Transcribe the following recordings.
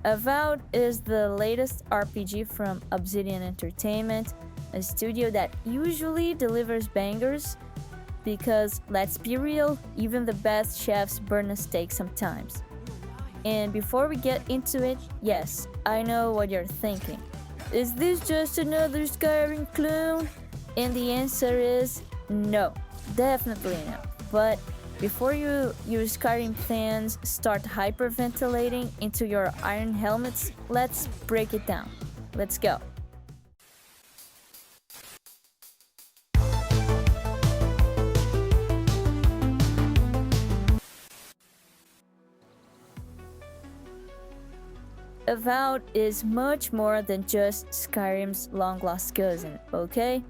Avowed is the latest RPG from Obsidian Entertainment, a studio that usually delivers bangers because, let's be real, even the best chefs burn a steak sometimes. And before we get into it, yes, I know what you're thinking. Is this just another Skyrim clone? And the answer is no, definitely no. But before you Skyrim fans start hyperventilating into your iron helmets, let's break it down. Let's go. Avowed is much more than just Skyrim's long-lost cousin, okay?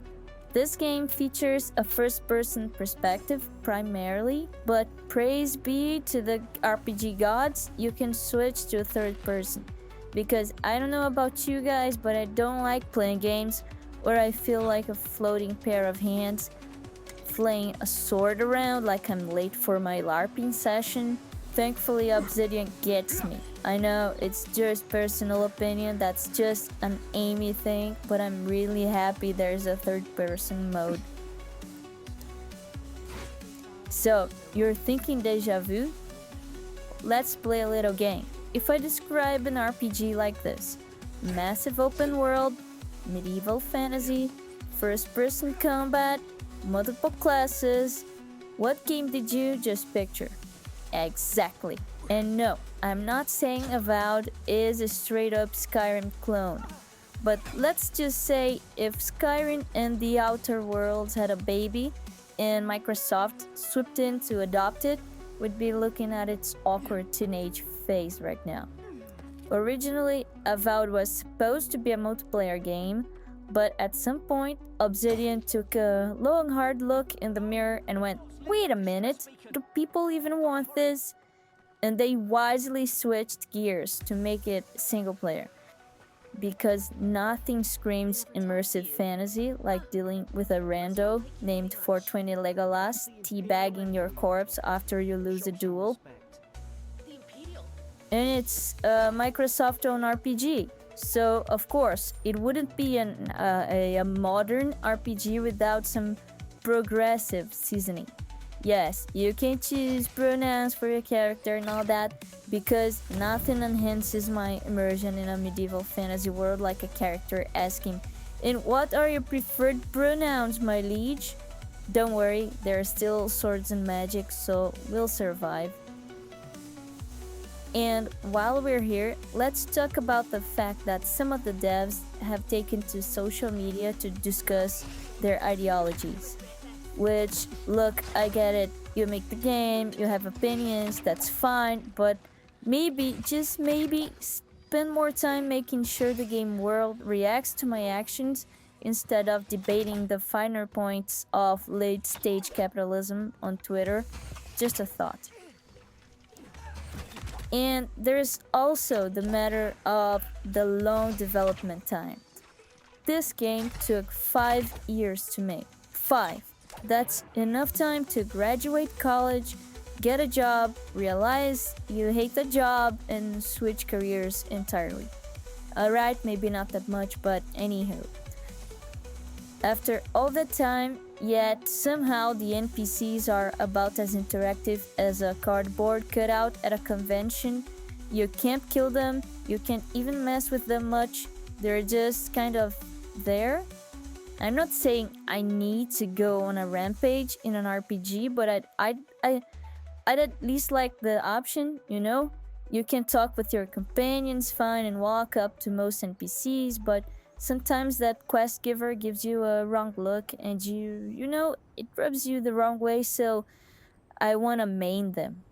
This game features a first-person perspective primarily, but praise be to the RPG gods, you can switch to third person. Because I don't know about you guys, but I don't like playing games where I feel like a floating pair of hands, flaying a sword around like I'm late for my LARPing session. Thankfully, Obsidian gets me. I know it's just personal opinion, that's just an Amy thing, but I'm really happy there's a third person mode. So, you're thinking deja vu? Let's play a little game. If I describe an RPG like this: massive open world, medieval fantasy, first person combat, multiple classes, what game did you just picture? Exactly. And no, I'm not saying Avowed is a straight up Skyrim clone. But let's just say if Skyrim and the Outer Worlds had a baby and Microsoft swooped in to adopt it, we'd be looking at its awkward teenage phase right now. Originally, Avowed was supposed to be a multiplayer game, but at some point, Obsidian took a long hard look in the mirror and went, wait a minute, do people even want this? And they wisely switched gears to make it single player. Because nothing screams immersive fantasy like dealing with a rando named 420 Legolas teabagging your corpse after you lose a duel. And it's a Microsoft-owned RPG, so of course it wouldn't be a modern RPG without some progressive seasoning. Yes, you can choose pronouns for your character and all that, because nothing enhances my immersion in a medieval fantasy world like a character asking, "And what are your preferred pronouns, my liege?" Don't worry, there are still swords and magic, so we'll survive. And while we're here, let's talk about the fact that some of the devs have taken to social media to discuss their ideologies. Which, look, I get it, you make the game, you have opinions, that's fine, but maybe, just maybe, spend more time making sure the game world reacts to my actions instead of debating the finer points of late-stage capitalism on Twitter. Just a thought. And there's also the matter of the long development time. This game took 5 years to make. 5. That's enough time to graduate college, get a job, realize you hate the job, and switch careers entirely. Alright, maybe not that much, but anywho. After all that time, yet somehow the NPCs are about as interactive as a cardboard cutout at a convention. You can't kill them, you can't even mess with them much, they're just kind of there. I'm not saying I need to go on a rampage in an RPG, but I'd at least like the option, you know? You can talk with your companions fine and walk up to most NPCs, but sometimes that quest giver gives you a wrong look and you know, it rubs you the wrong way, so I wanna main them.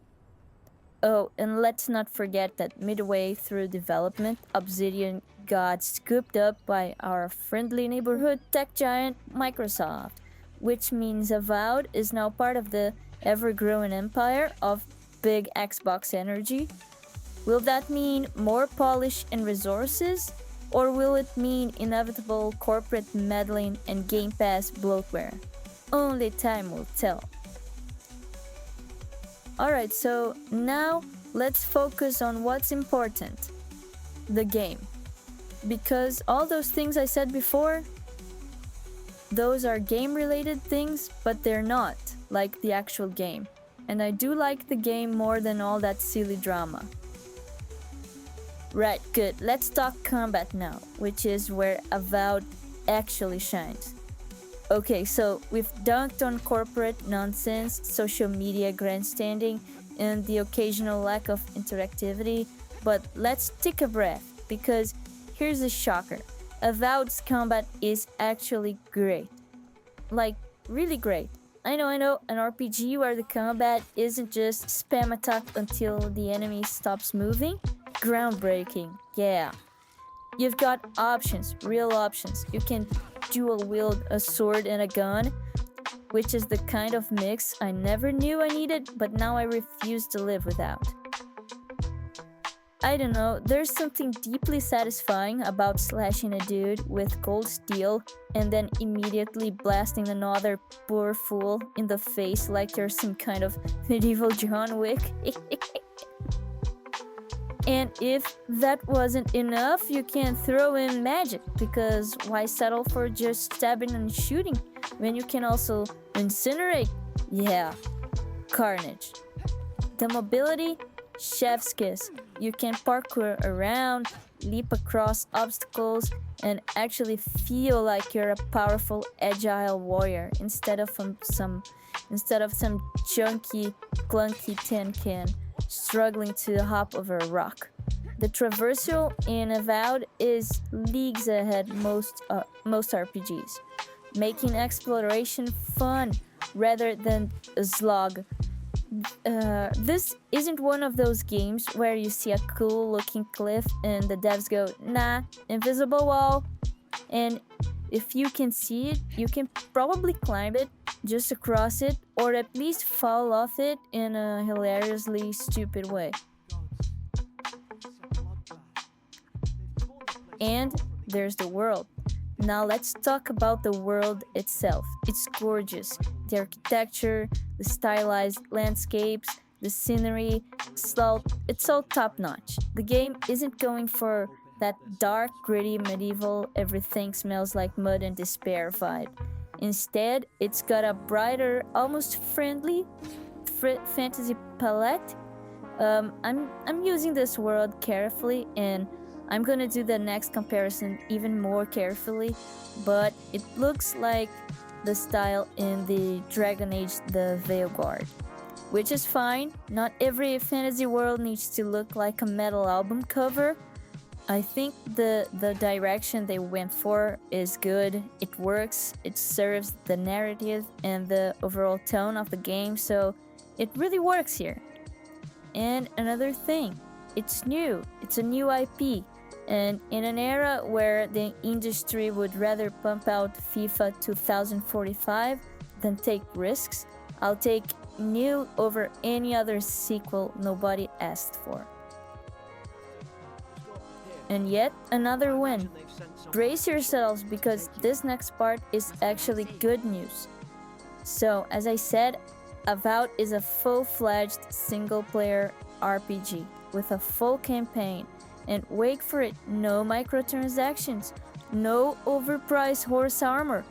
Oh, and let's not forget that midway through development, Obsidian got scooped up by our friendly neighborhood tech giant Microsoft, which means Avowed is now part of the ever-growing empire of big Xbox energy. Will that mean more polish and resources? Or will it mean inevitable corporate meddling and Game Pass bloatware? Only time will tell. Alright, so now let's focus on what's important. the game. Because all those things I said before, those are game-related things, but they're not like the actual game. And I do like the game more than all that silly drama. Right, good. Let's talk combat now, which is where Avowed actually shines. Okay, so we've dunked on corporate nonsense, social media grandstanding, and the occasional lack of interactivity, but let's take a breath, because here's a shocker. Avowed's combat is actually great. Like, really great. I know, an RPG where the combat isn't just spam attack until the enemy stops moving. Groundbreaking, yeah. You've got options, real options. You can dual wield a sword and a gun, which is the kind of mix I never knew I needed, but now I refuse to live without. I don't know, there's something deeply satisfying about slashing a dude with cold steel and then immediately blasting another poor fool in the face like you're some kind of medieval John Wick. And if that wasn't enough, you can throw in magic, because why settle for just stabbing and shooting when you can also incinerate? Yeah, carnage. The mobility, chef's kiss. You can parkour around, leap across obstacles, and actually feel like you're a powerful, agile warrior instead of some chunky, clunky tin can struggling to hop over a rock. The traversal in Avowed is leagues ahead most RPGs, making exploration fun rather than a slog. This isn't one of those games where you see a cool looking cliff and the devs go, nah, invisible wall. And if you can see it, you can probably climb it, just across it, or at least fall off it in a hilariously stupid way. And there's the world. Now let's talk about the world itself. It's gorgeous. The architecture, the stylized landscapes, the scenery, it's all top notch. The game isn't going for that dark, gritty, medieval, everything smells like mud and despair vibe. Instead, it's got a brighter, almost friendly fantasy palette. I'm using this word carefully, and I'm gonna do the next comparison even more carefully, but it looks like the style in the Dragon Age The Veilguard, which is fine. Not every fantasy world needs to look like a metal album cover. I think the direction they went for is good. It works, it serves the narrative and the overall tone of the game, so it really works here. And another thing, it's new. It's a new IP. And in an era where the industry would rather pump out FIFA 2045 than take risks, I'll take new over any other sequel nobody asked for. And yet another win. Brace yourselves, because this next part is actually good news. So, as I said, Avowed is a full-fledged single-player RPG with a full campaign. And wait for it, no microtransactions, no overpriced horse armor,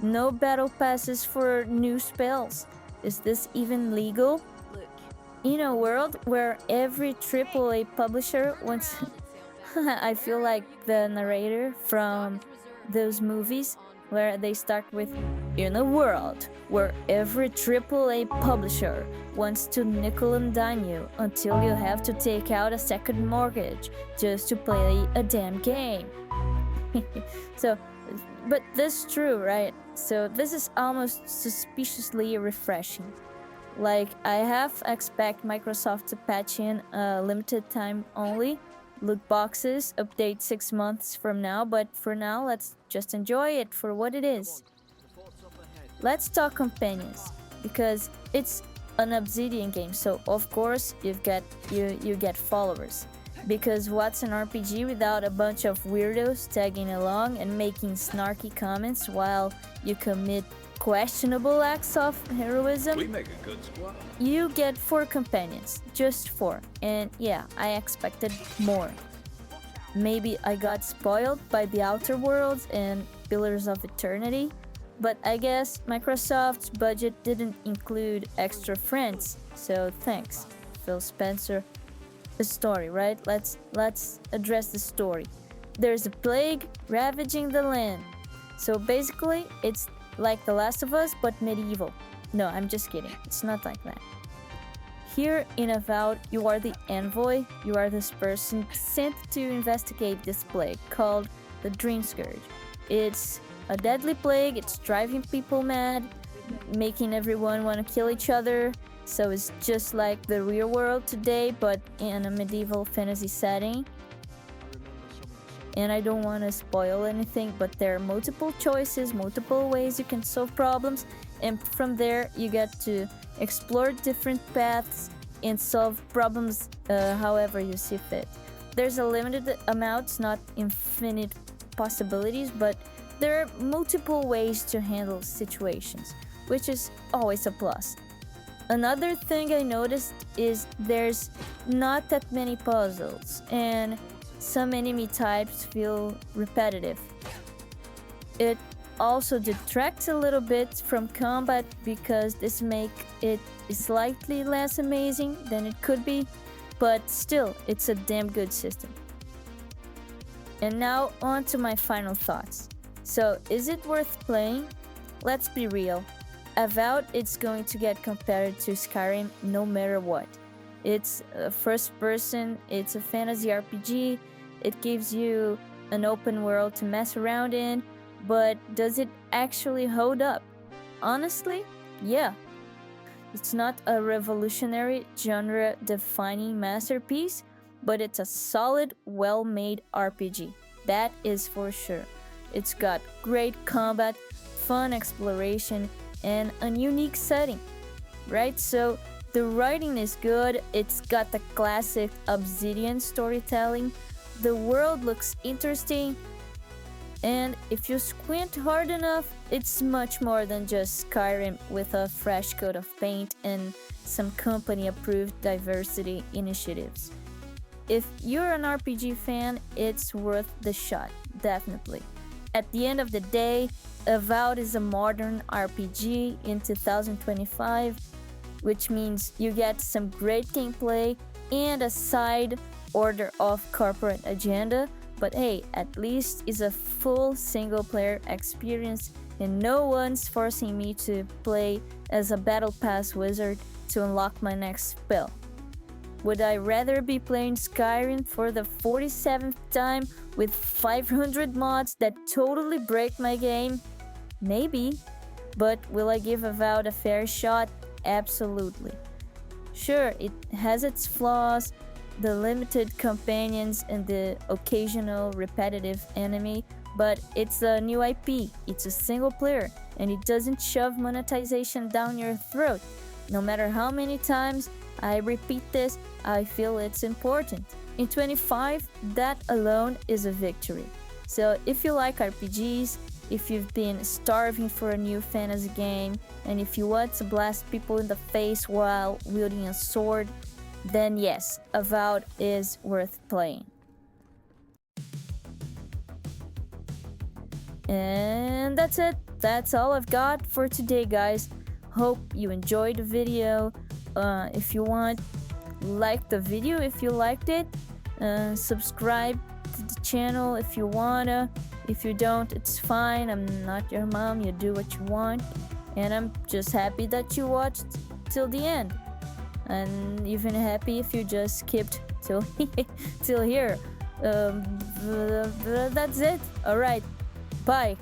no battle passes for new spells. Is this even legal? In a world where every AAA publisher wants... I feel like the narrator from those movies where they start with, in a world where every AAA publisher wants to nickel and dime you until you have to take out a second mortgage just to play a damn game. But that's true, right? So this is almost suspiciously refreshing. Like, I half expect Microsoft to patch in a limited time only loot boxes update 6 months from now, but for now, let's just enjoy it for what it is. Let's talk companions, because it's an Obsidian game, so of course you get followers. Because what's an RPG without a bunch of weirdos tagging along and making snarky comments while you commit questionable acts of heroism? We make a good squad. You get 4 companions, just 4, and yeah, I expected more. Maybe I got spoiled by the Outer Worlds and Pillars of Eternity, but I guess Microsoft's budget didn't include extra friends, so thanks, Phil Spencer. The story, right? Let's address the story. There's a plague ravaging the land. So basically, it's like The Last of Us, but medieval. No, I'm just kidding. It's not like that. Here in Avowed, you are the envoy. You are this person sent to investigate this plague called the Dream Scourge. It's a deadly plague. It's driving people mad, making everyone want to kill each other. So it's just like the real world today, but in a medieval fantasy setting. And I don't want to spoil anything, but there are multiple choices, multiple ways you can solve problems, and from there you get to explore different paths and solve problems however you see fit. There's a limited amount, not infinite possibilities, but there are multiple ways to handle situations, which is always a plus. Another thing I noticed is there's not that many puzzles, and some enemy types feel repetitive. It also detracts a little bit from combat because this makes it slightly less amazing than it could be, but still, it's a damn good system. And now on to my final thoughts. So, is it worth playing? Let's be real. Avowed, it's going to get compared to Skyrim no matter what. It's a first person, it's a fantasy RPG, it gives you an open world to mess around in, but does it actually hold up? Honestly, yeah. It's not a revolutionary genre-defining masterpiece, but it's a solid, well-made RPG. That is for sure. It's got great combat, fun exploration, and a unique setting, right? So the writing is good, it's got the classic Obsidian storytelling, the world looks interesting, and if you squint hard enough, it's much more than just Skyrim with a fresh coat of paint and some company-approved diversity initiatives. If you're an RPG fan, it's worth the shot, definitely. At the end of the day, Avowed is a modern RPG in 2025, which means you get some great gameplay and a side order of corporate agenda, but hey, at least it's a full single-player experience and no one's forcing me to play as a battle pass wizard to unlock my next spell. Would I rather be playing Skyrim for the 47th time with 500 mods that totally break my game? Maybe. But will I give Avowed a fair shot? Absolutely. Sure, it has its flaws, the limited companions and the occasional repetitive enemy, but it's a new IP, it's a single player, and it doesn't shove monetization down your throat. No matter how many times I repeat this, I feel it's important. In 25, that alone is a victory. So if you like RPGs, if you've been starving for a new fantasy game, and if you want to blast people in the face while wielding a sword, then yes, Avowed is worth playing. And that's it. That's all I've got for today, guys. Hope you enjoyed the video. If you want, like the video if you liked it. Subscribe to the channel if you wanna. If you don't, it's fine. I'm not your mom. You do what you want. And I'm just happy that you watched till the end. And even happy if you just skipped till till here. That's it. Alright. Bye.